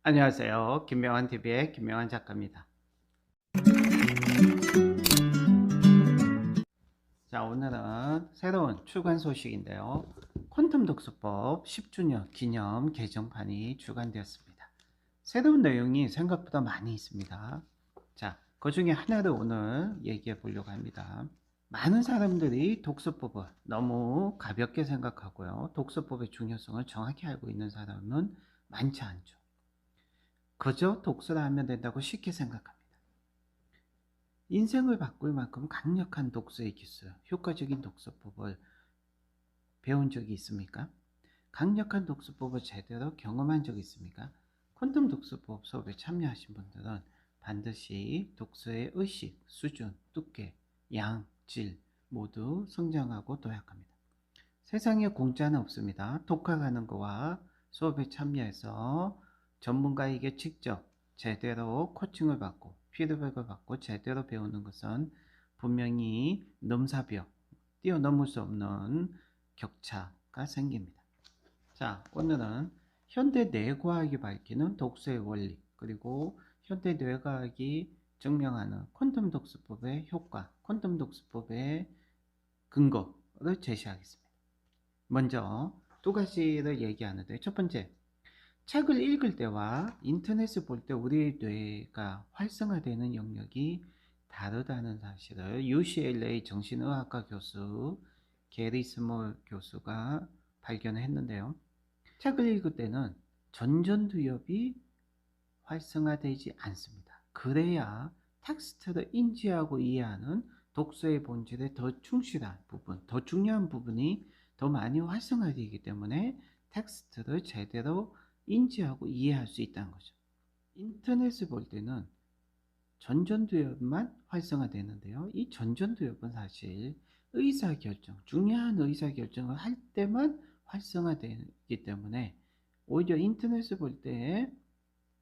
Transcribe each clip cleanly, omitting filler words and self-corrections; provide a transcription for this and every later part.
안녕하세요. 김명환TV의 김명환 작가입니다. 자, 오늘은 새로운 출간 소식인데요. 퀀텀 독서법 10주년 기념 개정판이 출간되었습니다. 새로운 내용이 생각보다 많이 있습니다. 자, 그 중에 하나를 오늘 얘기해 보려고 합니다. 많은 사람들이 독서법을 너무 가볍게 생각하고요. 독서법의 중요성을 정확히 알고 있는 사람은 많지 않죠. 그저 독서를 하면 된다고 쉽게 생각합니다. 인생을 바꿀 만큼 강력한 독서의 기술, 효과적인 독서법을 배운 적이 있습니까? 강력한 독서법을 제대로 경험한 적이 있습니까? 퀀텀 독서법 수업에 참여하신 분들은 반드시 독서의 의식, 수준, 두께, 양, 질 모두 성장하고 도약합니다. 세상에 공짜는 없습니다. 독학하는 거와 수업에 참여해서 전문가에게 직접 제대로 코칭을 받고 피드백을 받고 제대로 배우는 것은 분명히 넘사벽, 뛰어넘을 수 없는 격차가 생깁니다. 자, 오늘은 현대 뇌과학이 밝히는 독서의 원리, 그리고 현대 뇌과학이 증명하는 퀀텀 독서법의 효과, 퀀텀 독서법의 근거를 제시하겠습니다. 먼저 두 가지를 얘기하는데, 첫 번째, 책을 읽을 때와 인터넷을 볼 때 우리 뇌가 활성화되는 영역이 다르다는 사실을 UCLA 정신의학과 교수 게리 스몰 교수가 발견했는데요. 책을 읽을 때는 전전두엽이 활성화되지 않습니다. 그래야 텍스트를 인지하고 이해하는 독서의 본질에 더 충실한 부분, 더 중요한 부분이 더 많이 활성화되기 때문에 텍스트를 제대로 인지하고 이해할 수 있다는 거죠. 인터넷을 볼 때는 전전두엽만 활성화되는데요. 이 전전두엽은 사실 의사결정, 중요한 의사결정을 할 때만 활성화되기 때문에 오히려 인터넷을 볼 때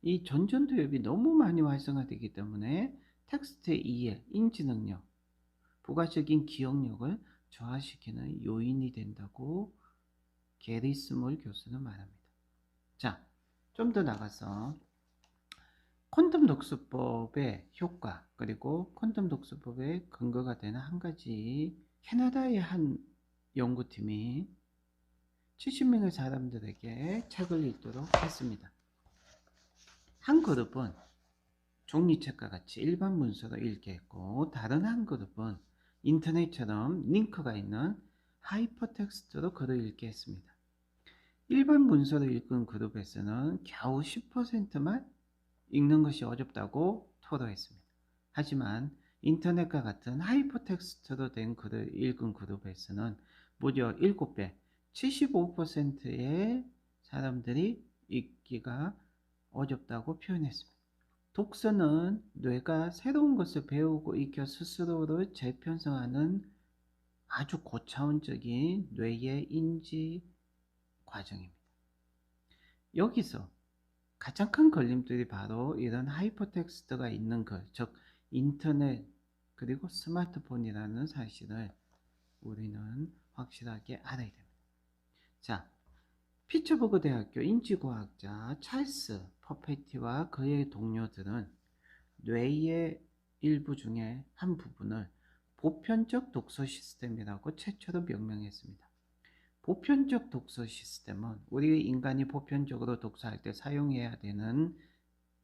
이 전전두엽이 너무 많이 활성화되기 때문에 텍스트의 이해, 인지 능력, 부가적인 기억력을 저하시키는 요인이 된다고 게리 스몰 교수는 말합니다. 자, 좀 더 나가서 퀀텀 독서법의 효과, 그리고 퀀텀 독서법의 근거가 되는 한 가지, 캐나다의 한 연구팀이 70명의 사람들에게 책을 읽도록 했습니다. 한 그룹은 종이책과 같이 일반 문서로 읽게 했고, 다른 한 그룹은 인터넷처럼 링크가 있는 하이퍼텍스트로 글을 읽게 했습니다. 일반 문서로 읽은 그룹에서는 겨우 10%만 읽는 것이 어렵다고 토로했습니다. 하지만 인터넷과 같은 하이퍼텍스트로 된 글을 읽은 그룹에서는 무려 7배, 75%의 사람들이 읽기가 어렵다고 표현했습니다. 독서는 뇌가 새로운 것을 배우고 익혀 스스로를 재편성하는 아주 고차원적인 뇌의 인지 과정입니다. 여기서 가장 큰 걸림돌이 바로 이런 하이퍼텍스트가 있는 글, 즉 인터넷 그리고 스마트폰이라는 사실을 우리는 확실하게 알아야 됩니다. 자, 피츠버그 대학교 인지과학자 찰스 퍼페티와 그의 동료들은 뇌의 일부 중에 한 부분을 보편적 독서 시스템이라고 최초로 명명했습니다. 보편적 독서 시스템은 우리 인간이 보편적으로 독서할 때 사용해야 되는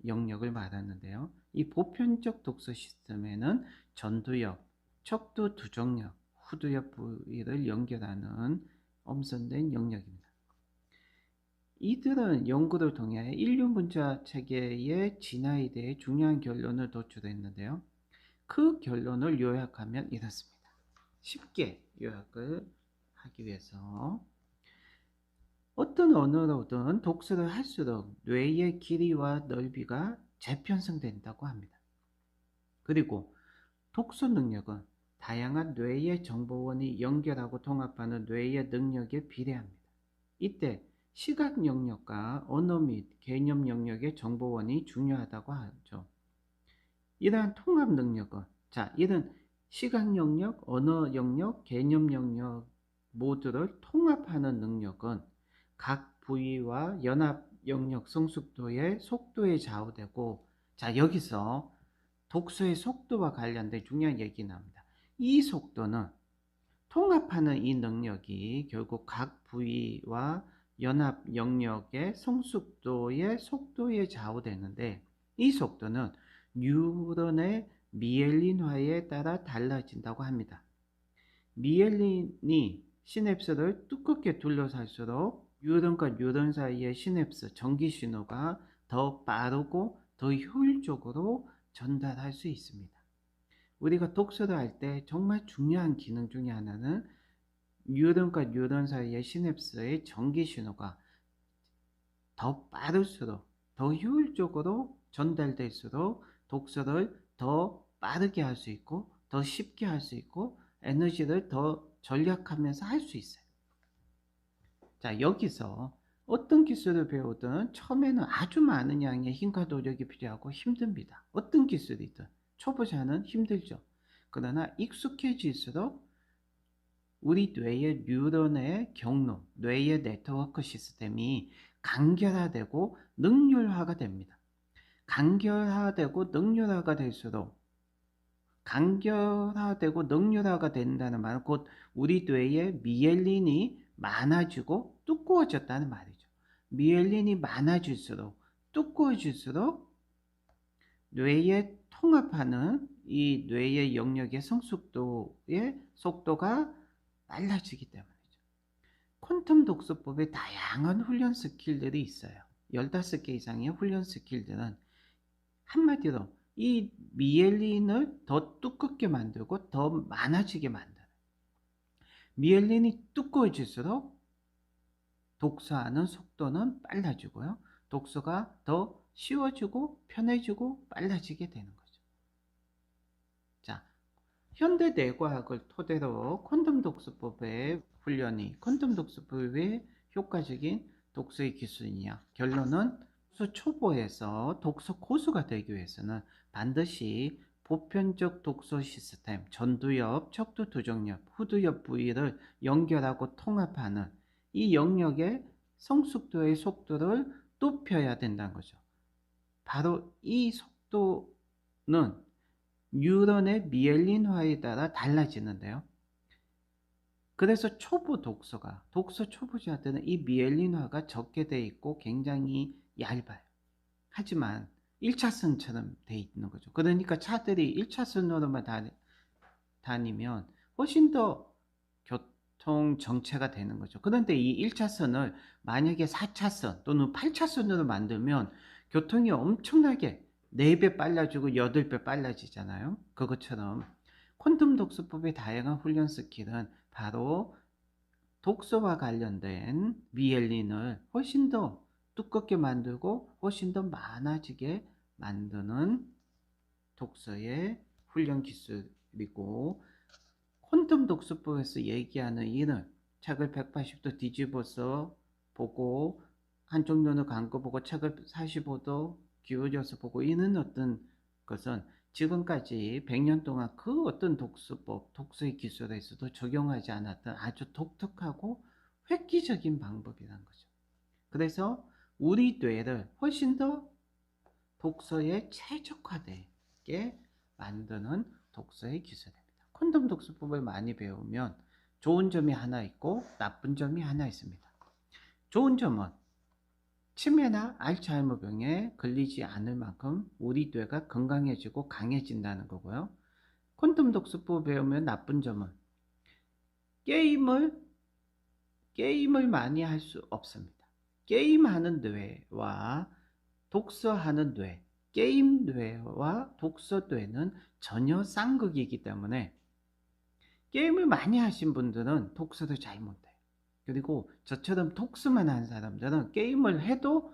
영역을 말하는데요. 이 보편적 독서 시스템에는 전두엽, 척두 두정엽, 후두엽 부위를 연결하는 엄선된 영역입니다. 이들은 연구를 통해 인류 문자 체계의 진화에 대해 중요한 결론을 도출했는데요. 그 결론을 요약하면 이렇습니다. 쉽게 요약을 하기 위해서 어떤 언어로든 독서를 할수록 뇌의 길이와 넓이가 재편성된다고 합니다. 그리고 독서 능력은 다양한 뇌의 정보원이 연결하고 통합하는 뇌의 능력에 비례합니다. 이때 시각 영역과 언어 및 개념 영역의 정보원이 중요하다고 하죠. 이러한 통합 능력은, 이런 시각 영역, 언어 영역, 개념 영역 모두를 통합하는 능력은 각 부위와 영역 성숙도의 속도에 좌우되고, 자, 여기서 독서의 속도와 관련된 중요한 얘기 나옵니다. 이 속도는 통합하는 이 능력이 결국 각 부위와 연합 영역의 성숙도의 속도에 좌우되는데, 이 속도는 뉴런의 미엘린화에 따라 달라진다고 합니다. 미엘린이 시냅스를 두껍게 둘러쌀수록 뉴런과 뉴런 사이의 시냅스 전기 신호가 더 빠르고 더 효율적으로 전달할 수 있습니다. 우리가 독서를 할 때 정말 중요한 기능 중에 하나는 뉴런과 뉴런 사이의 시냅스의 전기 신호가 더 빠를수록, 더 효율적으로 전달될수록 독서를 더 빠르게 할 수 있고, 더 쉽게 할 수 있고, 에너지를 더 절약하면서 할 수 있어요. 자, 여기서 어떤 기술을 배우든 처음에는 아주 많은 양의 힘과 노력이 필요하고 힘듭니다. 어떤 기술이든 초보자는 힘들죠. 그러나 익숙해질수록 우리 뇌의 뉴런의 경로, 뇌의 네트워크 시스템이 간결화되고 능률화가 됩니다. 간결화되고 능률화가 될수록, 간결화되고 능률화가 된다는 말은 곧 우리 뇌의 미엘린이 많아지고 두꺼워졌다는 말이죠. 미엘린이 많아질수록, 두꺼워질수록 뇌에 통합하는 이 뇌의 영역의 성숙도의 속도가 빨라지기 때문이죠. 퀀텀 독서법에 다양한 훈련 스킬들이 있어요. 15개 이상의 훈련 스킬들은 한마디로 이 미엘린을 더 두껍게 만들고 더 많아지게 만들어요. 미엘린이 두꺼워질수록 독서하는 속도는 빨라지고요. 독서가 더 쉬워지고 편해지고 빨라지게 되는 거죠. 자, 현대 뇌과학을 토대로 퀀텀 독서법의 훈련이 퀀텀 독서법의 효과적인 독서의 기술이냐? 결론은 독서 초보에서 독서 고수가 되기 위해서는 반드시 보편적 독서 시스템, 전두엽, 척두 두정엽, 후두엽 부위를 연결하고 통합하는 이 영역의 성숙도의 속도를 높여야 된다는 거죠. 바로 이 속도는 뉴런의 미엘린화에 따라 달라지는데요. 그래서 초보 독서가, 독서 초보자들은 이 미엘린화가 적게 돼 있고 굉장히 얇아요. 하지만 1차선처럼 돼 있는 거죠. 그러니까 차들이 1차선으로만 다니면 훨씬 더 교통 정체가 되는 거죠. 그런데 이 1차선을 만약에 4차선 또는 8차선으로 만들면 교통이 엄청나게 4배 빨라지고 8배 빨라지잖아요. 그것처럼 퀀텀 독서법의 다양한 훈련 스킬은 바로 독서와 관련된 미엘린을 훨씬 더 두껍게 만들고 훨씬 더 많아지게 만드는 독서의 훈련 기술이고, 퀀텀 독서법에서 얘기하는 이는 책을 180도 뒤집어서 보고 한쪽 눈을 감고 보고 책을 45도 기울여서 보고 이는 어떤 것은 지금까지 100년 동안 그 어떤 독서법, 독서의 기술에서도 적용하지 않았던 아주 독특하고 획기적인 방법이라는 거죠. 그래서 우리 뇌를 훨씬 더 독서에 최적화되게 만드는 독서의 기술입니다. 퀀텀 독서법을 많이 배우면 좋은 점이 하나 있고 나쁜 점이 하나 있습니다. 좋은 점은 치매나 알츠하이머병에 걸리지 않을 만큼 우리 뇌가 건강해지고 강해진다는 거고요. 퀀텀 독서법 배우면 나쁜 점은 게임을 많이 할 수 없습니다. 게임하는 뇌와 독서하는 뇌, 게임 뇌와 독서 뇌는 전혀 쌍극이기 때문에 게임을 많이 하신 분들은 독서를 잘 못해요. 그리고 저처럼 독서만 하는 사람들은 게임을 해도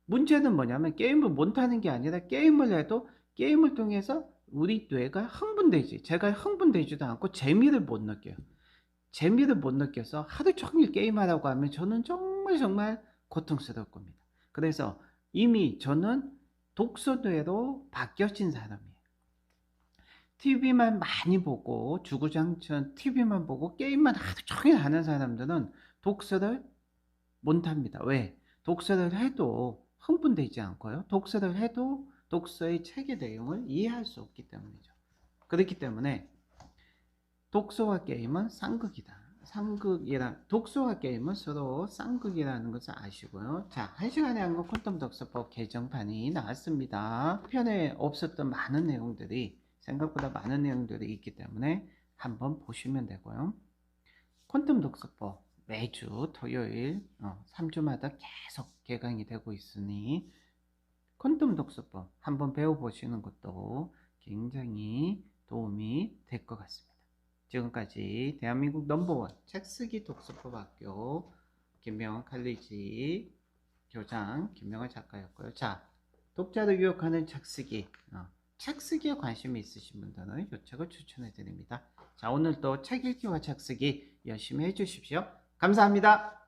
문제는 뭐냐면 게임을 못하는 게 아니라 게임을 해도 게임을 통해서 우리 뇌가 흥분되지, 제가 흥분되지도 않고 재미를 못 느껴요. 재미를 못 느껴서 하루 종일 게임하라고 하면 저는 정말 고통스러울 겁니다. 그래서 이미 저는 독서뇌로 바뀌어진 사람이에요. TV만 많이 보고 주구장창 TV만 보고 게임만 하루 종일 하는 사람들은 독서를 못합니다. 왜? 독서를 해도 흥분되지 않고요. 독서를 해도 독서의 책의 내용을 이해할 수 없기 때문이죠. 그렇기 때문에 독서와 게임은 쌍극이다. 독서와 게임은 서로 쌍극이라는 것을 아시고요. 자, 1시간에 한권 퀀텀 독서법 개정판이 나왔습니다. 편에 없었던 많은 내용들이, 생각보다 많은 내용들이 있기 때문에 한번 보시면 되고요. 퀀텀 독서법 매주 토요일 3주마다 계속 개강이 되고 있으니 퀀텀 독서법 한번 배워보시는 것도 굉장히 도움이 될 것 같습니다. 지금까지 대한민국 넘버원 책쓰기 독서법 학교 김명환 칼리지 교장 김명환 작가였고요. 자, 독자를 유혹하는 책쓰기, 책쓰기에 관심이 있으신 분들은 이 책을 추천해 드립니다. 자, 오늘도 책 읽기와 책쓰기 열심히 해주십시오. 감사합니다.